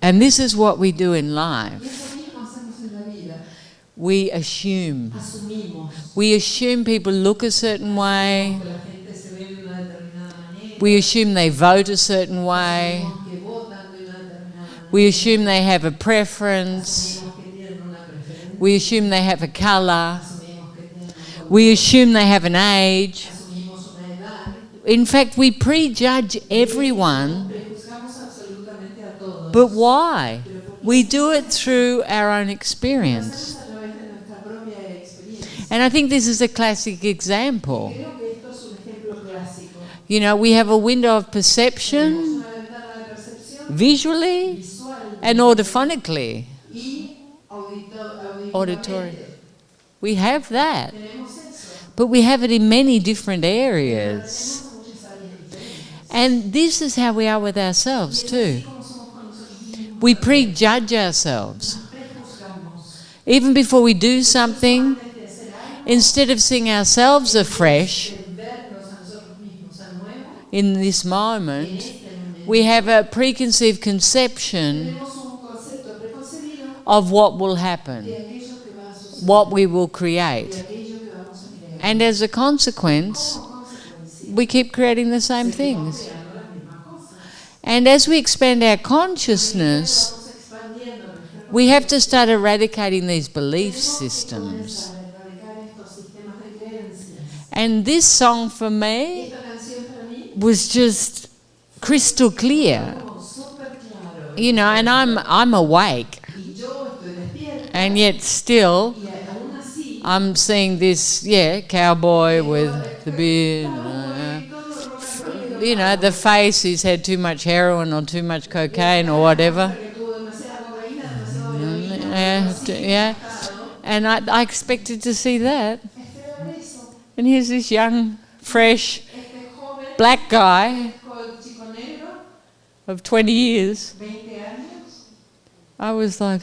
And this is what we do in life. We assume. We assume people look a certain way. We assume they vote a certain way. We assume they have a preference. We assume they have a colour. We assume they have an age. In fact, we prejudge everyone. But why? We do it through our own experience. And I think this is a classic example. You know, we have a window of perception, visually and audiphonically. Auditory. We have that. But we have it in many different areas. And this is how we are with ourselves too. We prejudge ourselves. Even before we do something, instead of seeing ourselves afresh in this moment, we have a preconceived conception of what will happen, what we will create. And as a consequence, we keep creating the same things. And as we expand our consciousness, we have to start eradicating these belief systems. And this song for me was just crystal clear. You know, and I'm awake. And yet still I'm seeing this, cowboy with the beard. You know, the face, he's had too much heroin or too much cocaine or whatever. Yeah. And I expected to see that. And here's this young, fresh, black guy of 20 years. I was like,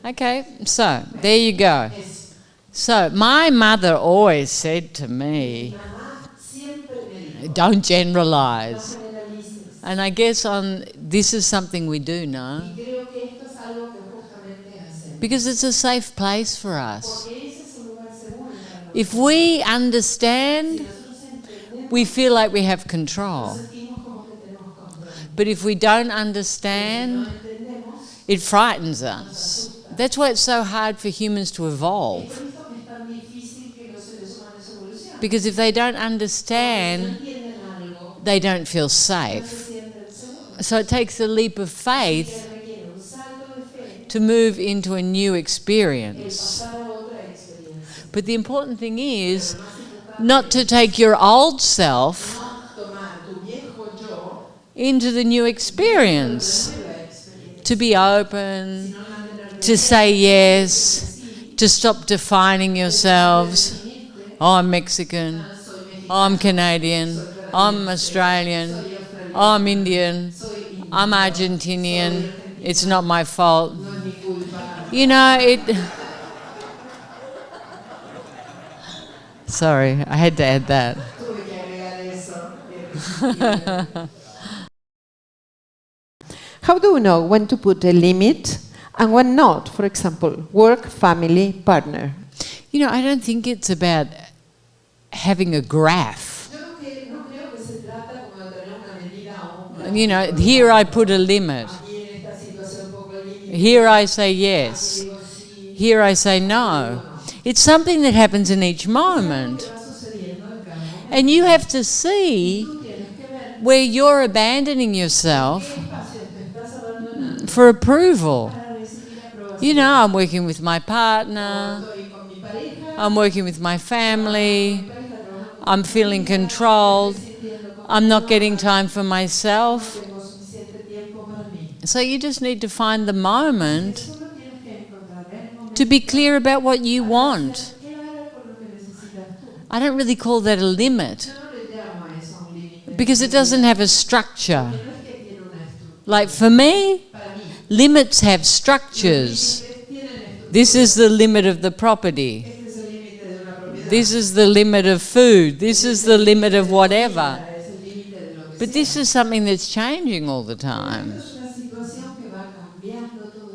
okay, so there you go. So my mother always said to me, don't generalize. And I guess this is something we do now. Because it's a safe place for us. If we understand, we feel like we have control. But if we don't understand, it frightens us. That's why it's so hard for humans to evolve. Because if they don't understand, they don't feel safe. So it takes a leap of faith to move into a new experience. But the important thing is not to take your old self into the new experience. To be open, to say yes, to stop defining yourselves. Oh, I'm Mexican, oh, I'm Canadian, I'm Australian, oh, I'm Indian, I'm Argentinian, it's not my fault. You know, Sorry, I had to add that. How do we know when to put a limit and when not? For example, work, family, partner. You know, I don't think it's about having a graph. You know, here I put a limit. Here I say yes. Here I say no. It's something that happens in each moment. And you have to see where you're abandoning yourself for approval. You know, I'm working with my partner, I'm working with my family, I'm feeling controlled, I'm not getting time for myself. So you just need to find the moment to be clear about what you want. I don't really call that a limit because it doesn't have a structure. Like for me, limits have structures. This is the limit of the property. This is the limit of food. This is the limit of whatever. But this is something that's changing all the time.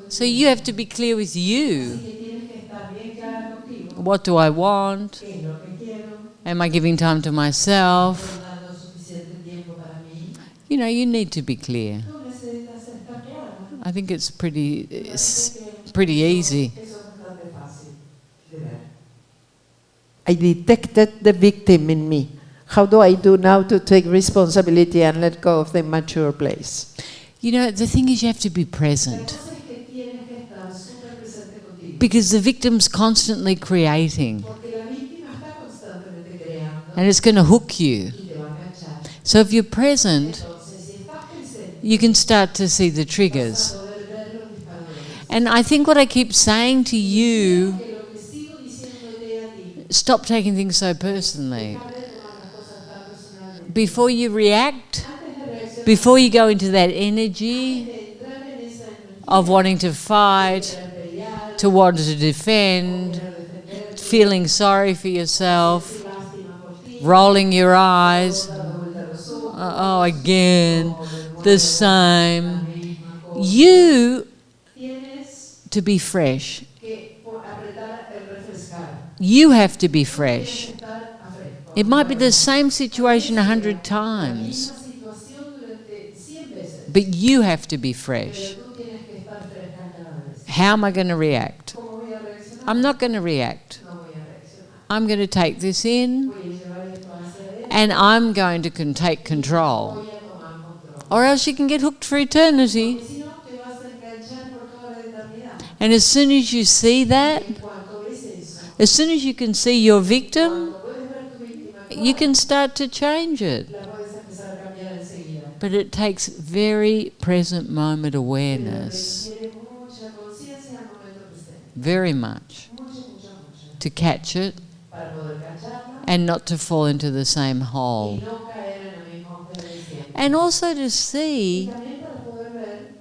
So you have to be clear with you. Así que tienes que estar bien clara contigo. What do I want? ¿Qué es lo que quiero? Am I giving time to myself? ¿Estoy dando suficiente tiempo para mí? You know, you need to be clear. Tú necesitas estar clara. I think it's pretty easy. Eso es bastante fácil de ver. I detected the victim in me. How do I do now to take responsibility and let go of the immature place? You know, the thing is you have to be present. Because the victim's constantly creating. And it's going to hook you. So if you're present, you can start to see the triggers. And I think what I keep saying to you, stop taking things so personally. Before you react, before you go into that energy of wanting to fight, to want to defend, feeling sorry for yourself, rolling your eyes, oh, again, the same. You, to be fresh, you have to be fresh. It might be the same situation 100 times, but you have to be fresh. How am I going to react? I'm not going to react. I'm going to take this in and I'm going to take control. Or else you can get hooked for eternity. And as soon as you see that, as soon as you can see your victim, you can start to change it. But it takes very present moment awareness. Very much. To catch it and not to fall into the same hole. And also to see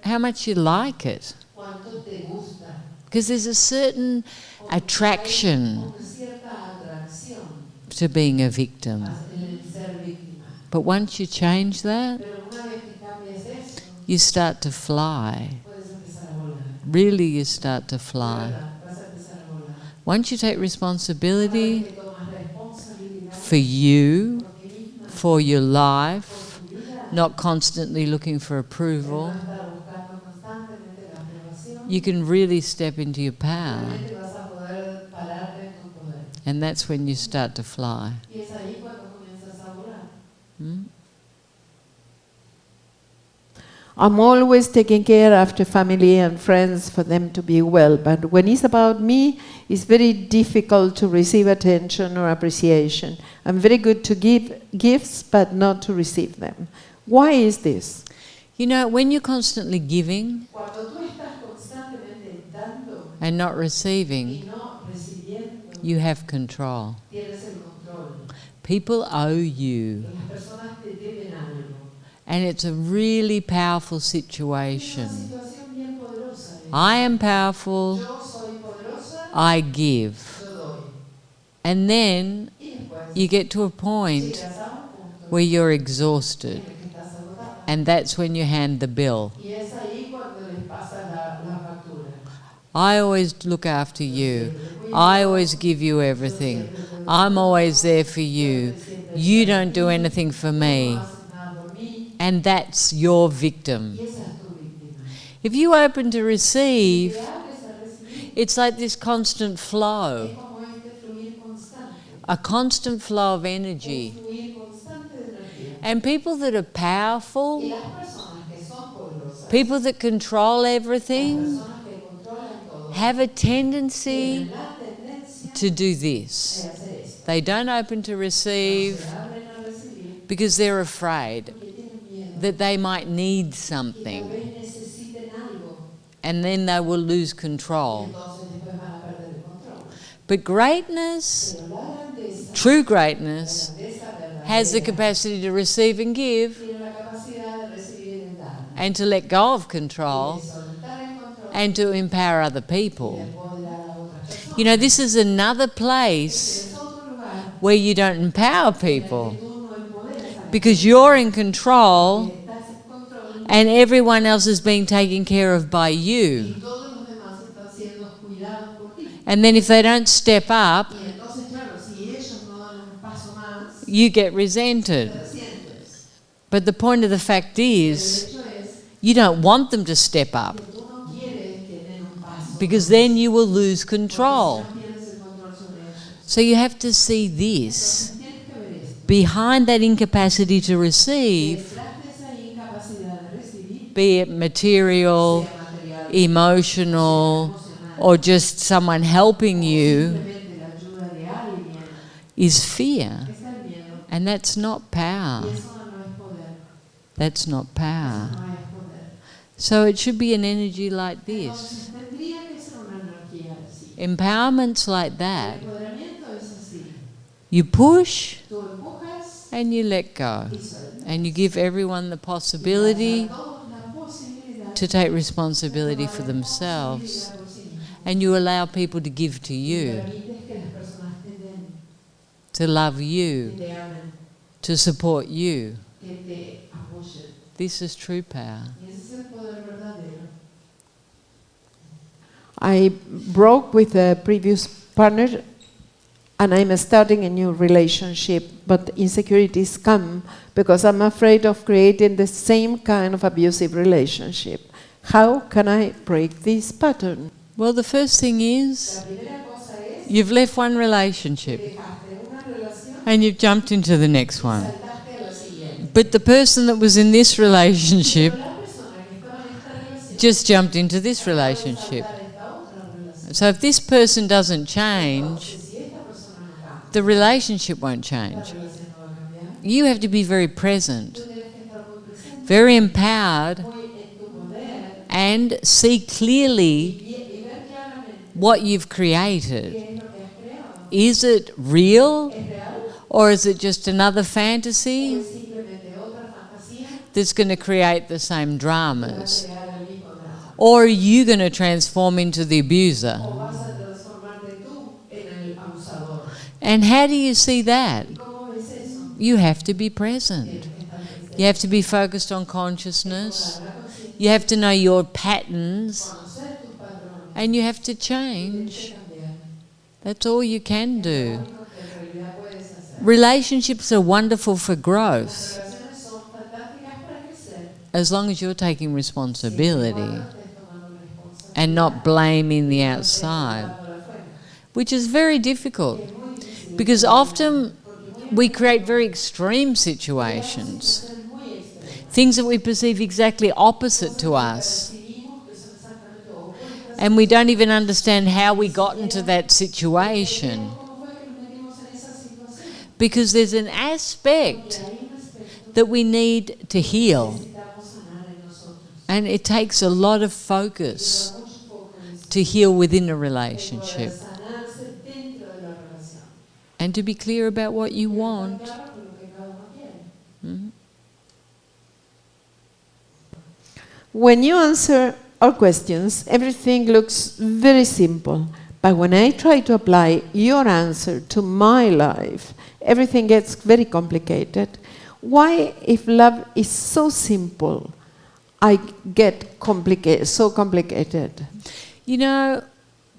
how much you like it. Because there's a certain attraction to being a victim. But once you change that, you start to fly. Really, you start to fly. Once you take responsibility for you, for your life, not constantly looking for approval, you can really step into your power. And that's when you start to fly. I'm always taking care after family and friends for them to be well, but when it's about me, it's very difficult to receive attention or appreciation. I'm very good to give gifts, but not to receive them. Why is this? You know, when you're constantly giving and not receiving, you have control. People owe you. And it's a really powerful situation. I am powerful. I give. And then you get to a point where you're exhausted. And that's when you hand the bill. I always look after you. I always give you everything. I'm always there for you. You don't do anything for me. And that's your victim. If you open to receive, it's like this constant flow. A constant flow of energy. And people that are powerful, people that control everything, have a tendency to do this. They don't open to receive because they're afraid that they might need something, and then they will lose control. But greatness, true greatness, has the capacity to receive and give, and to let go of control, and to empower other people. You know, this is another place where you don't empower people, because you're in control and everyone else is being taken care of by you. And then if they don't step up, Y entonces, claro, si ellos no dan un paso más, you get resented. te resientes. But the point of the fact El is, hecho es you don't want them to step up, que tú no quieres que den un paso because más, then you will lose porque control. si no pierdes el control sobre ellos. So you have to see this. Entonces tienes que ver esto. Behind that incapacity to receive, Detrás de esa incapacidad de recibir, be it material, sea material, emotional, or just someone helping you, simplemente la ayuda de alguien, is fear. está el miedo. And that's not power. Y eso no es poder. That's not power. Eso no es poder. So it should be an energy like this. Entonces tendría que ser una energía así. Empowerment's like El that. empoderamiento es así. You push Tú empujas and you let go. y sueltas. And you give everyone the Y possibility das a todos la posibilidad to take responsibility for themselves. por sí mismos. And you allow people to give to Y you, permites que las personas te den, to love que you, te amen, to support you. que te apoyen. This is true power. Y ese es el poder verdadero. I broke with a previous partner and I'm starting a new relationship, but insecurities come because I'm afraid of creating the same kind of abusive relationship. How can I break this pattern? Well, the first thing is, La primera cosa es you've left one relationship dejaste una relación and you've jumped into the next one. saltaste a la siguiente. But the person that was in this relationship Pero la persona que estaba en esta relación just jumped into this relationship. saltar a esta otra relación. So if this person doesn't change, Si esta persona no cambia, the relationship won't la change. relación no va a cambiar. You have to be very present, Tú tienes que estar muy presente, very empowered, muy en tu poder and see clearly y ver claramente what you've created. qué es lo que has creado. Is it real, ¿Es real? or is it just another ¿O fantasy es simplemente otra fantasía that's going to create the same que va a dramas? crear el mismo drama? Or are you going to transform into the abuser? ¿O vas a transformarte tú en el abusador? And how do you see that? ¿Cómo ves eso? You have to be present. Tienes que estar presente. You have to be focused on consciousness. Con la conciencia, You have to know your patterns, conocer tus patrones, and you have to tienes change. que cambiar. That's all you can Lo do. único que en realidad puedes hacer. Relationships are wonderful for growth Las relaciones son fantásticas para crecer. as long as you're taking responsibility Cuando estés tomando responsabilidad, and not blaming the no estés outside, culpando de afuera. which is very difficult Es muy difícil, because often porque muy we create very extreme situations, situaciones muy extremas. things that we perceive exactly opposite to us, Percibimos que son exactamente opuestas. and we don't even understand how we got into that situation ¿Cómo fue que nos metimos en esa situación? because there's an aspect Hay un aspecto that we need to heal, necesitamos sanar en nosotros. and it takes a lot of focus Lleva mucho foco en eso. to heal within a Poder relationship sanarse dentro de la relación. and to be clear about what you want. Claro, con lo que cada uno quiere. Mhm. When you answer our questions, everything looks very simple. But when I try to apply your answer to my life, everything gets very complicated. Why, if love is so simple, I get so complicated? You know,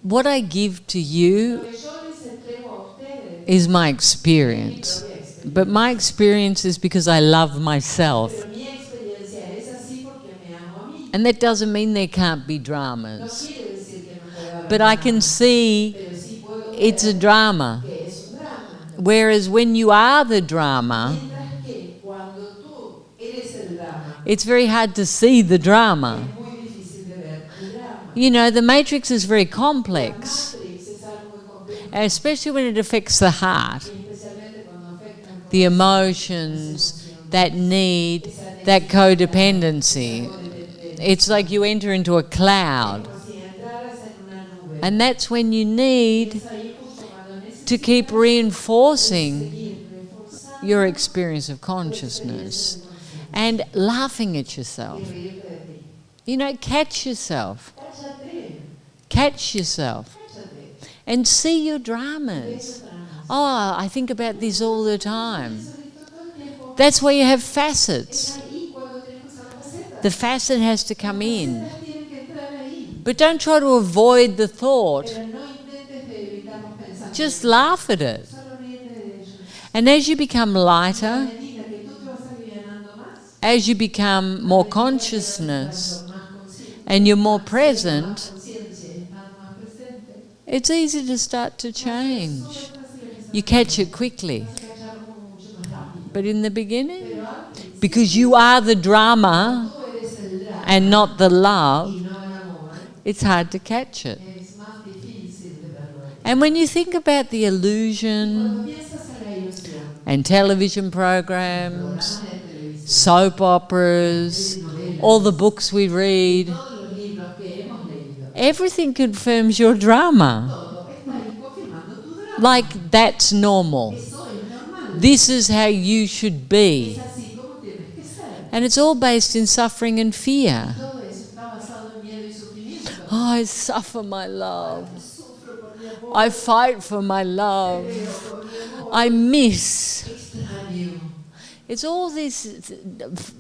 what I give to you Lo que yo les entrego a ustedes is my experience. es mi experiencia. But my experience is because I love myself. Pero mi experiencia es así porque me amo a mí. And that doesn't mean there can't be No dramas. quiere decir que no pueda haber But I drama, can see pero sí puedo it's a ver drama. que es un drama. Whereas when you are the drama, Mientras que cuando tú eres el drama, it's very hard to see the drama. es muy difícil de ver el drama. You know, the matrix is very La complex, Matrix es algo muy complejo, especially when it affects the heart, y especialmente cuando afecta el the corazón, emotions, that need, that codependency. It's like you enter into a cloud. como si entraras en una nube. And that's when you need Es ahí justo cuando to keep necesitas reinforcing seguir reforzando your experience of consciousness and laughing at yourself. y reírte de ti. You know, catch yourself. Cáchate, Catch yourself. cáchate. And see your dramas. Oh, I think about this all the time. That's why you have facets. Ahí cuando tenemos una faceta, The facet has to come in. tienen que entrar ahí, But don't try to avoid the thought pero no intentes Just laugh at it. And as you become lighter, as you become more consciousness and you're more present, it's easy to start to change. You catch it quickly. But in the beginning, because you are the drama and not the love, it's hard to catch it. And when you think about the illusion and television programs, soap operas, all the books we read, everything confirms your drama. Like that's normal. This is how you should be. And it's all based in suffering and fear. Oh, I suffer my love. I fight for my love. I miss. It's all these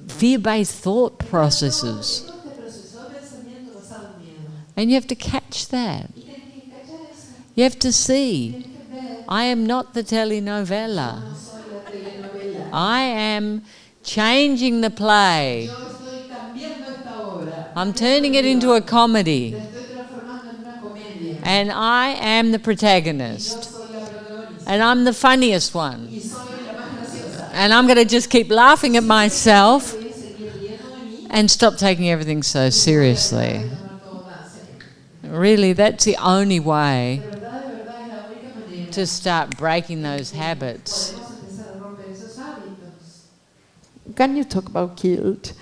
fear-based thought processes. And you have to catch that. You have to see. I am not the telenovela. I am changing the play. I'm turning it into a comedy. And I am the protagonist. And I'm the funniest one. And I'm going to just keep laughing at myself and stop taking everything so seriously. Really, that's the only way to start breaking those habits. Can you talk about guilt?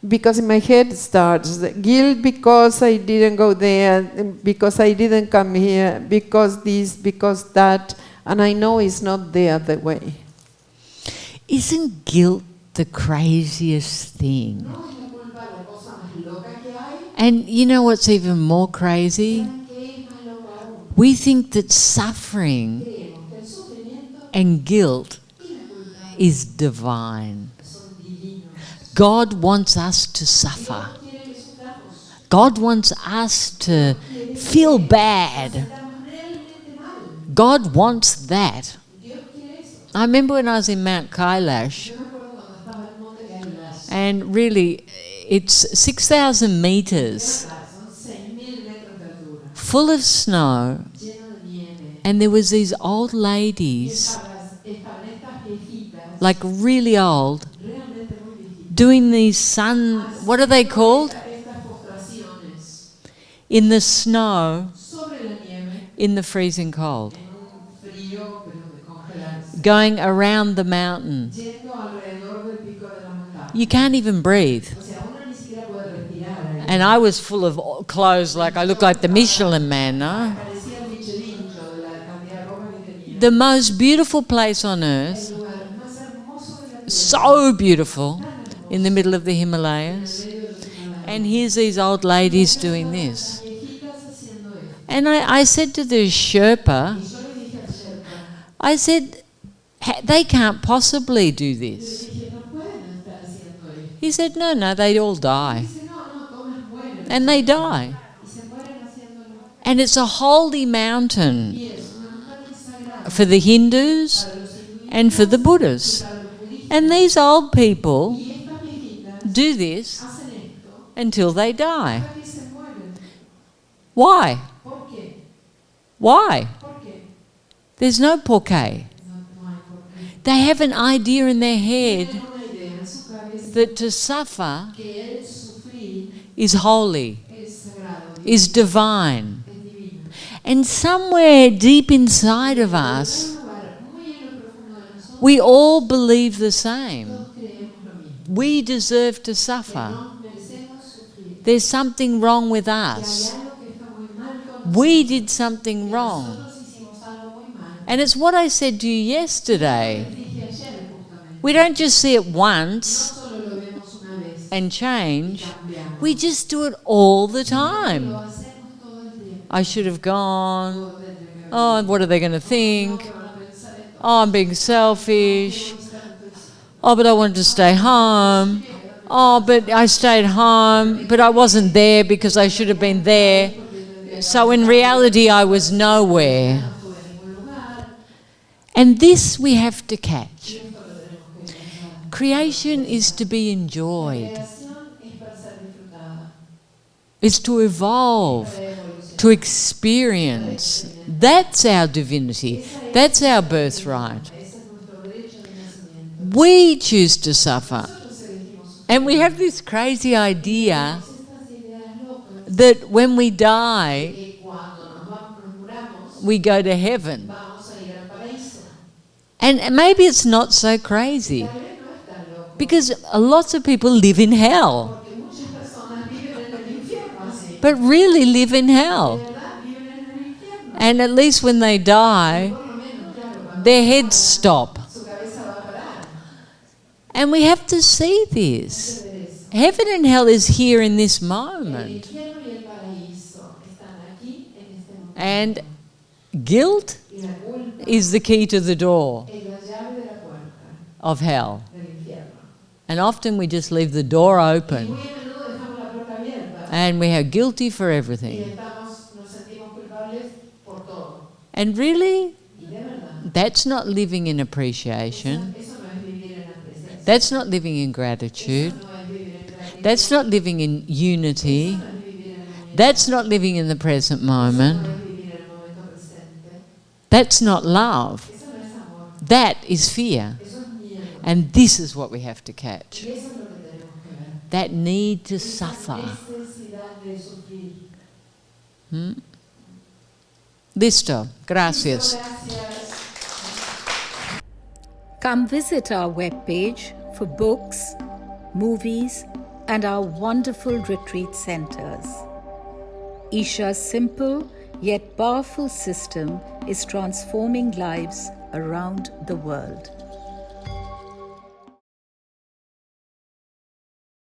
Because in my head it starts guilt because I didn't go there, because I didn't come here, because this, because that, and I know it's not the other way. Isn't guilt the craziest thing? And you know what's even more crazy? We think that suffering and guilt is divine. God wants us to suffer. God wants us to feel bad. God wants that. I remember when I was in Mount Kailash, and really it's 6,000 meters full of snow, and there was these old ladies, like really old, doing these what are they called? In the snow, in the freezing cold. Going around the mountain. You can't even breathe. And I was full of clothes, like I looked like the Michelin man, no? The most beautiful place on earth, so beautiful, in the middle of the Himalayas. And here's these old ladies doing this. And I said to the Sherpa, I said, they can't possibly do this. He said, no, they all die. And they die. And it's a holy mountain for the Hindus and for the Buddhists. And these old people do this until they die. Why? Why? There's no porqué. They have an idea in their head that to suffer is holy, is divine. And somewhere deep inside of us, we all believe the same. We deserve to suffer. There's something wrong with us. We did something wrong. And it's what I said to you yesterday. We don't just see it once and change. We just do it all the time. I should have gone. Oh, what are they going to think? Oh, I'm being selfish. Oh, but I wanted to stay home. Oh, but I stayed home, but I wasn't there because I should have been there. So in reality, I was nowhere. And this we have to catch. Creation is to be enjoyed. It's to evolve, to experience. That's our divinity. That's our birthright. We choose to suffer. And we have this crazy idea that when we die, we go to heaven. And maybe it's not so crazy, because lots of people live in hell, but really live in hell. And at least when they die, their heads stop. And we have to see this. Heaven and hell is here in this moment. And guilt is the key to the door of hell. And often we just leave the door open and we are guilty for everything. And really, that's not living in appreciation. That's not living in gratitude. That's not living in unity. That's not living in the present moment. That's not love. That is fear. And this is what we have to catch. That need to suffer. Listo. Gracias. Come visit our webpage for books, movies, and our wonderful retreat centers. Isha's simple yet powerful system is transforming lives around the world.